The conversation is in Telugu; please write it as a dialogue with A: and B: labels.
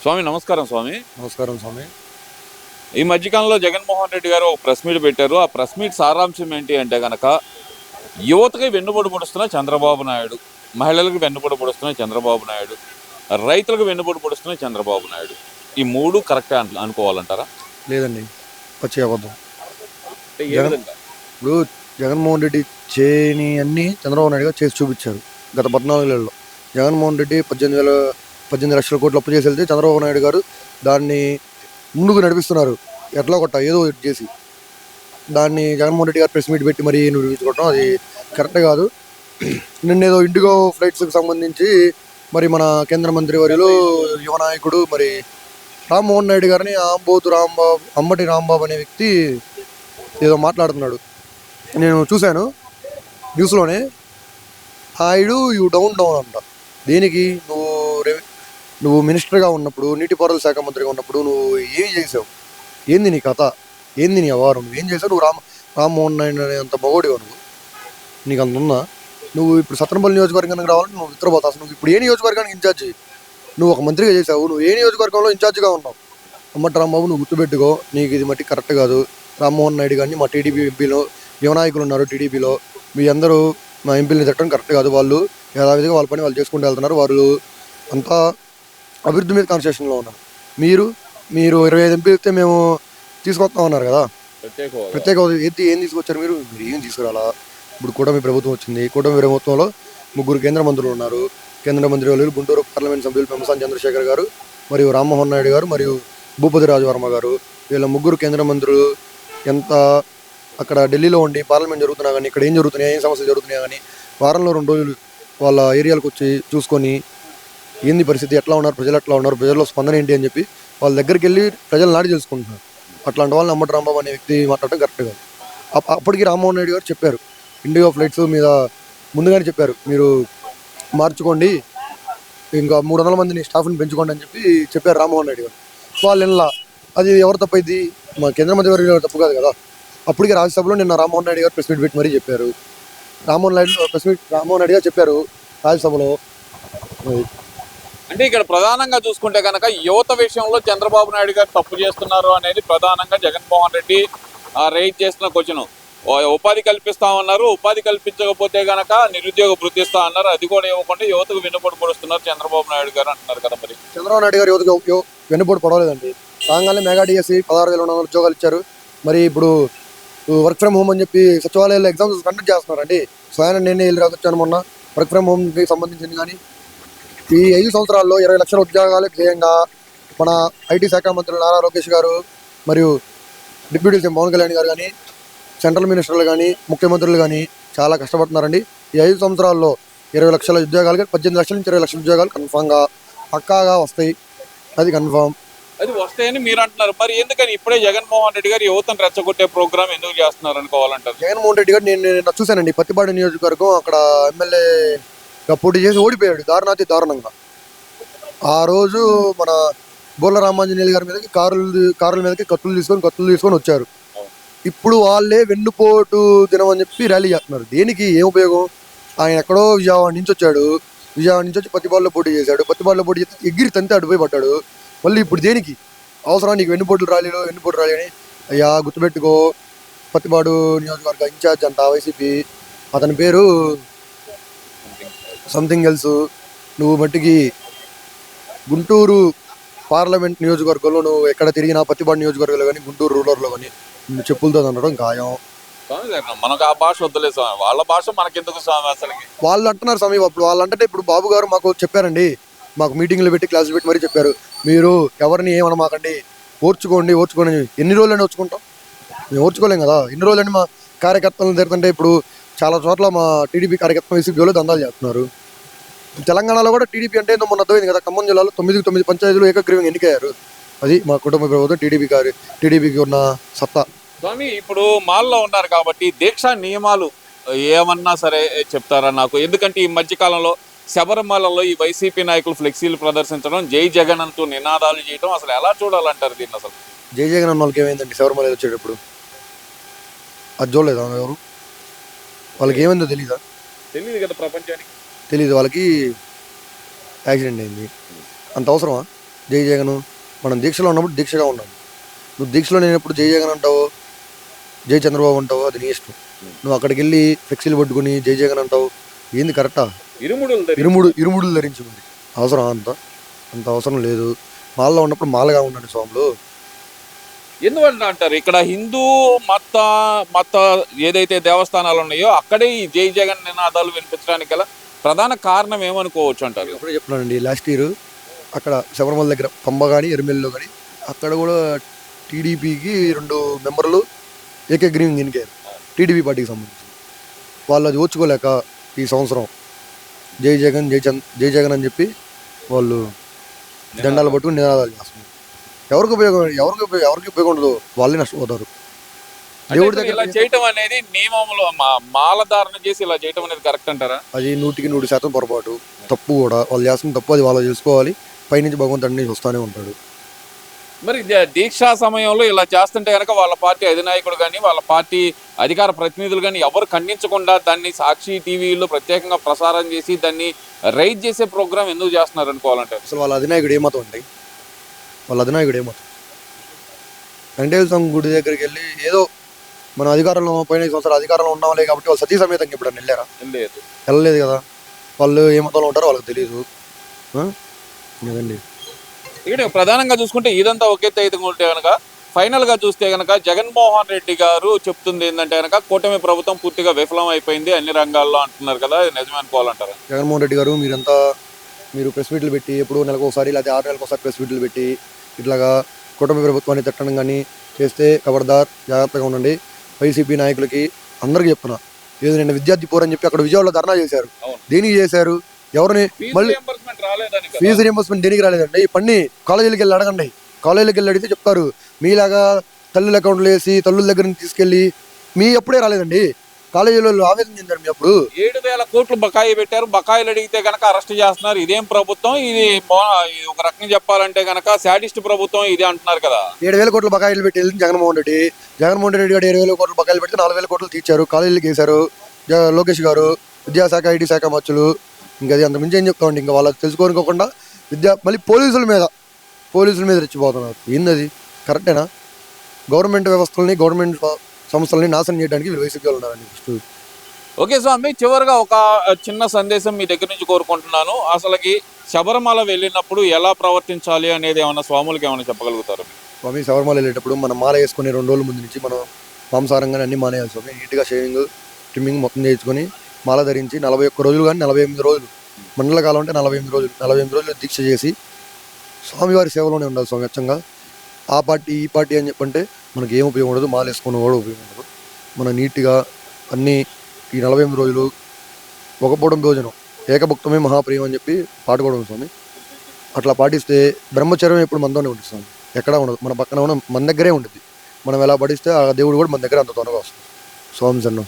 A: స్వామి నమస్కారం స్వామి.
B: నమస్కారం స్వామి.
A: ఈ మధ్యకాలంలో జగన్మోహన్ రెడ్డి గారు ఒక ప్రెస్ మీట్ పెట్టారు. ఆ ప్రెస్ మీట్ సారాంశం ఏంటి అంటే కనుక యువతకి వెన్నుబడి పొడుస్తున్న చంద్రబాబు నాయుడు, మహిళలకు వెన్నుబడి పొడుస్తున్న చంద్రబాబు నాయుడు, రైతులకు వెన్నుబడి పొడుస్తున్న చంద్రబాబు నాయుడు. ఈ మూడు కరెక్టే అనుకోవాలంటారా?
B: లేదండి, పచ్చి అబద్ధం.
A: ఏ విధంగా?
B: ఇప్పుడు జగన్మోహన్ రెడ్డి చేయని అన్ని చంద్రబాబు నాయుడు గారు చేసి చూపించారు. గత 14 ఏళ్ళలో జగన్మోహన్ రెడ్డి 18 లక్షల కోట్లు అప్పు చేసి వెళ్తే చంద్రబాబు నాయుడు గారు దాన్ని ముందుకు నడిపిస్తున్నారు. ఎట్లా కొట్ట ఏదో ఒకటి చేసి దాన్ని జగన్మోహన్ రెడ్డి గారు ప్రెస్ మీట్ పెట్టి మరీ నిరూపించుకోవడం అది కరెక్ట్ కాదు. నిన్నేదో ఇండిగో ఫ్లైట్స్కి సంబంధించి మరి మన కేంద్ర మంత్రి వర్యులు యువ నాయకుడు మరి రామ్మోహన్ నాయుడు గారిని అంబటి రాంబాబు అనే వ్యక్తి ఏదో మాట్లాడుతున్నాడు. నేను చూశాను న్యూస్లోనే. హాయిడు యూ డౌన్ అంట. దేనికి? నువ్వు మినిస్టర్గా ఉన్నప్పుడు, నీటిపారుదల శాఖ మంత్రిగా ఉన్నప్పుడు నువ్వు ఏం చేసావు? ఏంది నీ కథ? ఏంది నీ వ్యవహారం? నువ్వు ఏం చేసావు? నువ్వు రామ్మోహన్ నాయుడు అనే అంత మగోడిగా నీకు అంత ఉందా? నువ్వు ఇప్పుడు సత్తెనపల్లి నియోజకవర్గానికి రావాలంటే నువ్వు నిద్రపోతావు. అసలు నువ్వు ఇప్పుడు ఏ నియోజకవర్గానికి ఇన్ఛార్జి? నువ్వు ఒక మంత్రిగా చేసావు. నువ్వు ఏ నియోజకవర్గంలో ఇన్ఛార్జిగా ఉన్నావు? అమ్మటి రాంబాబు, నువ్వు గుర్తుపెట్టుకో, నీకు ఇది మట్టి కరెక్ట్ కాదు. రామ్మోహన్ నాయుడు కానీ మా టీడీపీ ఎంపీలో యువనాయకులు ఉన్నారు. టీడీపీలో మీ అందరూ మా ఎంపీలని తిట్టడం కరెక్ట్ కాదు. వాళ్ళు యథావిధిగా వాళ్ళ పని వాళ్ళు చేసుకుంటూ వెళ్తున్నారు. వాళ్ళు అంతా అభివృద్ధి మీద కాన్సన్ట్రేషన్లో ఉన్నారు. మీరు 25 ఎంపీలు ఇస్తే మేము తీసుకొస్తాం అన్నారు కదా. ప్రత్యేక ఏం తీసుకొచ్చారు? మీరు ఏం తీసుకురాలా? ఇప్పుడు కూటమి ప్రభుత్వం వచ్చింది. కూటమి ప్రభుత్వంలో 3 కేంద్ర మంత్రులు ఉన్నారు. కేంద్ర మంత్రి వాళ్ళు గుంటూరు పార్లమెంట్ సభ్యులు పెంసాని చంద్రశేఖర్ గారు, మరియు రామ్మోహన్ నాయుడు గారు, మరియు భూపతి రాజవర్మ గారు. వీళ్ళ 3 కేంద్ర మంత్రులు ఎంత అక్కడ ఢిల్లీలో ఉండి పార్లమెంట్ జరుగుతున్నా కానీ, ఇక్కడ ఏం జరుగుతున్నాయి, ఏం సమస్యలు జరుగుతున్నాయి కానీ వారంలో 2 రోజులు వాళ్ళ ఏరియాలకు వచ్చి చూసుకొని ఏంది పరిస్థితి, ఎట్లా ఉన్నారు, ప్రజలు ఎట్లా ఉన్నారు, ప్రజల్లో స్పందన ఏంటి అని చెప్పి వాళ్ళ దగ్గరికి వెళ్ళి ప్రజలు నాడి తెలుసుకుంటున్నారు. అట్లాంటి వాళ్ళని అమ్మటి రాంబాబు అనే వ్యక్తి మాట్లాడటం కరెక్ట్ కాదు. అప్పటికి రామ్మోహన్ నాయుడు గారు చెప్పారు, ఇండిగో ఫ్లైట్స్ మీద ముందుగానే చెప్పారు, మీరు మార్చుకోండి, ఇంకా 300 మందిని స్టాఫ్ని పెంచుకోండి అని చెప్పారు రామ్మోహన్ నాయుడు గారు. వాళ్ళు ఇలా అది ఎవరు తప్పైంది? మా కేంద్ర మంత్రి గారు తప్పు కాదు కదా. అప్పటికే రాజ్యసభలో నిన్న రామ్మోహన్ నాయుడు గారు ప్రెస్ మీట్ పెట్టి మరీ చెప్పారు. రామ్మోహన్ నాయుడు గారు చెప్పారు రాజ్యసభలో.
A: అంటే ఇక్కడ ప్రధానంగా చూసుకుంటే కనుక యువత విషయంలో చంద్రబాబు నాయుడు గారు తప్పు చేస్తున్నారు అనేది ప్రధానంగా జగన్మోహన్ రెడ్డి రైజ్ చేస్తున్న క్వశ్చన్. ఉపాధి కల్పిస్తామన్నారు, ఉపాధి కల్పించకపోతే కనుక నిరుద్యోగ భృతి ఇస్తా అన్నారు, అది కూడా ఇవ్వకుండా యువతకు వెన్నుపోటు పొడుస్తున్నారు చంద్రబాబు నాయుడు గారు అంటున్నారు కదా. మరి
B: చంద్రబాబు నాయుడు గారు యువతకు వెన్నుపోటు పడవలేదండి. రాగానే మెగా డిఎస్సి 16,200 ఉద్యోగాలు ఇచ్చారు. మరి ఇప్పుడు వర్క్ ఫ్రమ్ హోమ్ అని చెప్పి సచివాలయాల్లో ఎగ్జామ్స్ కండక్ట్ చేస్తున్నారండి. స్వయాన నేనే వెళ్ళి రాకొచ్చాను మొన్న. వర్క్ ఫ్రమ్ హోమ్కి సంబంధించింది కానీ ఈ 5 సంవత్సరాల్లో 20 లక్షల ఉద్యోగాలు ధ్యేయంగా మన ఐటీ శాఖ మంత్రులు నారా లోకేష్ గారు మరియు డిప్యూటీ సీఎం పవన్ కళ్యాణ్ గారు కానీ, సెంట్రల్ మినిస్టర్లు కానీ, ముఖ్యమంత్రులు కానీ చాలా కష్టపడుతున్నారండి. ఈ 5 సంవత్సరాల్లో 20 లక్షల ఉద్యోగాలు కానీ 18 లక్షల నుంచి 20 లక్షల ఉద్యోగాలు కన్ఫామ్గా పక్కాగా వస్తాయి. అది కన్ఫామ్.
A: అది వస్తాయని మీరు అంటున్నారు. మరి ఎందుకని ఇప్పుడే జగన్మోహన్ రెడ్డి గారు యువతను రెచ్చగొట్టే ప్రోగ్రామ్ ఎందుకు చేస్తున్నారు అనుకోవాలంటారు?
B: జగన్మోహన్ రెడ్డి గారు నేను చూశానండి, పత్తిపాడు నియోజకవర్గం అక్కడ ఎమ్మెల్యేగా పోటీ చేసి ఓడిపోయాడు దారుణంగా. ఆ రోజు మన బోర్ల రామాంజనేయులు గారి మీదకి కారుల మీదకి కత్తులు తీసుకొని వచ్చారు. ఇప్పుడు వాళ్ళే వెన్నుపోటు దినం అని చెప్పి ర్యాలీ చేస్తున్నారు. దేనికి? ఏం ఉపయోగం? ఆయన ఎక్కడో విజయవాడ నుంచి వచ్చి పత్తిపాడులో పోటీ చేశాడు. పత్తిపాడులో పోటీ చేస్తే ఎగిరి తంతే అడిపోయి పడ్డాడు. మళ్ళీ ఇప్పుడు దేనికి అవసరం నీకు వెన్నుపోటు ర్యాలీ అని? అయ్యా గుర్తుపెట్టుకో, పత్తిపాడు నియోజకవర్గ ఇన్ఛార్జ్ అంట వైసీపీ, అతని పేరు సంథింగ్ ఎల్స్. నువ్వు మట్టికి గుంటూరు పార్లమెంట్ నియోజకవర్గంలో నువ్వు ఎక్కడ తిరిగినా, పత్తిపాడు నియోజకవర్గంలో కానీ, గుంటూరు రూరల్లో కానీ చెప్పులతో అనడం ఖాయం.
A: మనకు ఆ భాష వద్దులే స్వామి, వాళ్ళ భాష మనకెందుకు స్వామి? అసలుకి
B: వాళ్ళు అంటున్నారు స్వామి. అప్పుడు వాళ్ళు అంటే ఇప్పుడు బాబు గారు మాకు చెప్పారండి, మాకు మీటింగ్లు పెట్టి క్లాసులు పెట్టి మరీ చెప్పారు, మీరు ఎవరిని ఏమనమాకండి, ఓర్చుకోండి. ఎన్ని రోజులని ఓర్చుకుంటాం? మేము ఓర్చుకోలేం కదా. ఎన్ని రోజులని మా కార్యకర్తలను తిరుగుతుంటే ఇప్పుడు చాలా చోట్ల మా టీడీపీ కార్యకర్తలు వైసీపీలో దందాలు చేస్తున్నారు. తెలంగాణలో కూడా టీడీపీ అంటే మొన్న అర్థమైంది కదా, ఖమ్మం జిల్లాలో 9 పంచాయతీలు ఏకగ్రీవంగా ఎన్నికయ్యారు. అది మా కుటుంబ ప్రభుత్వం టీడీపీకి ఉన్న సత్తా.
A: స్వామి ఇప్పుడు మాల్లో ఉన్నారు కాబట్టి దీక్షా నియమాలు ఏమన్నా సరే చెప్తారా నాకు? ఎందుకంటే ఈ మధ్యకాలంలో శబరిమలలో ఈ వైసీపీ నాయకులు ఫ్లెక్సీలు ప్రదర్శించడం, జై జగన్ అంటూ నినాదాలు చేయడం అసలు ఎలా చూడాలంటారు దీన్ని? అసలు
B: జై జగన్ అన్న వాళ్ళకి ఏమైందండి? శబరిమల వచ్చేటప్పుడు అది చూడలేదా ఎవరు? వాళ్ళకి ఏమైందో తెలియదు
A: కదా ప్రపంచానికి.
B: తెలీదు. వాళ్ళకి యాక్సిడెంట్ అయింది. అంత అవసరమా? జై జగన్. మనం దీక్షలో ఉన్నప్పుడు దీక్షగా ఉన్నాం. నువ్వు దీక్షలో లేనప్పుడు జై జగన్ అంటావు, జై చంద్రబాబు అంటావు, అది నీ ఇష్టం. నువ్వు అక్కడికి వెళ్ళి ఫ్లెక్సీలు పట్టుకుని జై జగన్ అంటావు, ఏంది కరెక్టా? ఇరుముడులు ధరించుకుంది అవసరం అంత అవసరం లేదు. మాల్లో ఉన్నప్పుడు మాలగా ఉండండి స్వాములు.
A: ఎందుకంటే అంటారు ఇక్కడ హిందూ మత ఏదైతే దేవస్థానాలు ఉన్నాయో అక్కడే ఈ జై జగన్ నినాదాలు వినిపించడానికి గల ప్రధాన కారణం ఏమనుకోవచ్చు అంటారు?
B: అప్పుడే చెప్తున్నానండి, లాస్ట్ ఇయర్ అక్కడ శబరిమల దగ్గర పంబ కానీ ఎరుమెల్లో కానీ అక్కడ కూడా టీడీపీకి 2 మెంబర్లు ఏకగ్రీవం ఎన్నికారు, టీడీపీ పార్టీకి సంబంధించి. వాళ్ళు అది ఓర్చుకోలేక ఈ సంవత్సరం జై జగన్ అని చెప్పి వాళ్ళు జెండాలు పట్టుకుని నినాదాలు చేస్తున్నారు. ఎవరికి ఉపయోగం ఉండదు, వాళ్ళే నష్టపోతారు. దేవుడి దగ్గర
A: ఇలా చేయటం అనేది నియమంలో మాలధారణ చేసి ఇలా చేయటం అనేది కరెక్ట్ అంటారా?
B: అది 100% పొరపాటు, తప్పు కూడా. వాళ్ళు చేస్తున్న తప్పు, అది వాళ్ళు చేసుకోవాలి. పైనుంచి భగవంతుడి నుంచి వస్తూనే ఉంటాడు.
A: మరి దీక్షా సమయంలో ఇలా చేస్తుంటే కనుక వాళ్ళ పార్టీ అధినాయకుడు కానీ వాళ్ళ పార్టీ అధికార ప్రతినిధులు కానీ ఎవరు ఖండించకుండా దాన్ని సాక్షి టీవీలో ప్రత్యేకంగా ప్రసారం చేసి దాన్ని రైజ్ చేసే ప్రోగ్రామ్ ఎందుకు చేస్తున్నారు అనుకోవాలంటే?
B: అసలు వాళ్ళ అధినాయకుడు ఏమతం అండి? వెంకటేశ్వర స్వామి గుడి దగ్గరికి వెళ్ళి ఏదో మనం అధికారంలో పోయిన సంవత్సరాలు అధికారంలో ఉన్నాంలే కాబట్టి వాళ్ళు సతీ సమేతంగా ఎప్పుడన్నా వెళ్ళారా? వెళ్ళలేదు కదా. వాళ్ళు ఏ మతంలో ఉంటారో వాళ్ళకి తెలియదు కదండి.
A: ఇక్కడ ప్రధానంగా చూసుకుంటే ఇదంతా ఒకే అయితే కనుక ఫైనల్ గా చూస్తే కనుక జగన్మోహన్ రెడ్డి గారు చెప్తుంది ఏంటంటే కనుక కూటమి ప్రభుత్వం పూర్తిగా విఫలం అయిపోయింది అన్ని రంగాల్లో అంటున్నారు కదా, నిజమే అనుకోవాలంటారు?
B: జగన్మోహన్ రెడ్డి గారు మీరు ప్రెస్ మీట్లు పెట్టి ఎప్పుడు నెలకు ఒకసారి లేదా 6 నెలలకు ఒకసారి ప్రెస్ మీట్లు పెట్టి ఇట్లాగా కూటమి ప్రభుత్వాన్ని తిట్టడం కానీ చేస్తే ఖబర్దార్, జాగ్రత్తగా ఉండండి. వైసీపీ నాయకులకి అందరికీ చెప్తున్నా, ఏదో నిన్న విద్యార్థి పోరని చెప్పి అక్కడ విజయవాడలో ధర్నా చేశారు. దేనికి చేశారు? ఎవరిని? మళ్ళీ ఫీజు రియంబర్స్మెంట్ దేనికి రాలేదండి? పని కాలేజీలకు వెళ్ళి అడగండి. కాలేజీలకు వెళ్ళి అడిగితే చెప్తారు. మీలాగా తల్లుల అకౌంట్లు వేసి తల్లుల దగ్గర నుంచి తీసుకెళ్ళి మీ అప్పుడే రాలేదండి. కాలేజీలో ఆవేదన చెందారు. మీ అప్పుడు
A: 7,000 కోట్లు బకాయి పెట్టారు. బకాయిలు అడిగితే కనుక అరెస్ట్ చేస్తున్నారు. ఇదేం ప్రభుత్వం ఇది? ఒక రకంగా చెప్పాలంటే కనుక శాడిస్ట్ ప్రభుత్వం ఇది అంటున్నారు కదా.
B: 7,000 కోట్లు బకాయిలు పెట్టి వెళ్ళింది జగన్మోహన్ రెడ్డి గారు 7,000 కోట్లు బకాయిలు పెడితే 4,000 కోట్లు తీర్చారు, కాలేజీలకు వేశారు. లోకేష్ గారు విద్యాశాఖ ఐటీ శాఖ మచ్చులు. ఇంకా అది అంతకుమించి ఏం చెప్తామండి? ఇంకా వాళ్ళకి తెలుసుకోనుకోకుండా మళ్ళీ పోలీసుల మీద రెచ్చిపోతున్నారు. ఏంది? కరెక్టేనా? గవర్నమెంట్ వ్యవస్థలని గవర్నమెంట్ సంస్థలని నాశనం చేయడానికి వైసీపీ వాళ్ళు ఉన్నారండి. ఫస్ట్
A: ఓకే స్వామి, చివరిగా ఒక చిన్న సందేశం మీ దగ్గర నుంచి కోరుకుంటున్నాను. అసలుకి శబరిమల వెళ్ళినప్పుడు ఎలా ప్రవర్తించాలి అనేది ఏమైనా స్వాములకి ఏమైనా చెప్పగలుగుతారు?
B: స్వామి, శబరిమల వెళ్ళేటప్పుడు మనం మాల వేసుకుని 2 రోజుల ముందు నుంచి మనం మాంసాహారంగానే అన్ని మానేయాలి స్వామి. నీట్గా షేవింగ్ ట్రిమ్మింగ్ మొత్తం చేయించుకొని మాల ధరించి 41 రోజులు కానీ 48 రోజులు, మండల కాలం అంటే 48 రోజులు దీక్ష చేసి స్వామివారి సేవలోనే ఉండాలి స్వామి. అచ్చంగా ఆ పార్టీ ఈ పార్టీ అని చెప్పంటే మనకి ఏం ఉపయోగం ఉండదు, మాల వేసుకుని కూడా ఉపయోగం ఉండదు. మనం నీట్గా అన్నీ ఈ 48 రోజులు ఒక పూటం భోజనం ఏకభుక్తమే మహాప్రియం అని చెప్పి పాడుకోవడం స్వామి. అట్లా పాటిస్తే బ్రహ్మచర్యం ఎప్పుడు మనతోనే ఉంటుంది స్వామి, ఎక్కడా ఉండదు. మన పక్కన ఉన్న మన దగ్గరే ఉంటుంది. మనం ఎలా పడిస్తే ఆ దేవుడు కూడా మన దగ్గర అంత త్వరగా వస్తుంది. స్వామి సన్నం.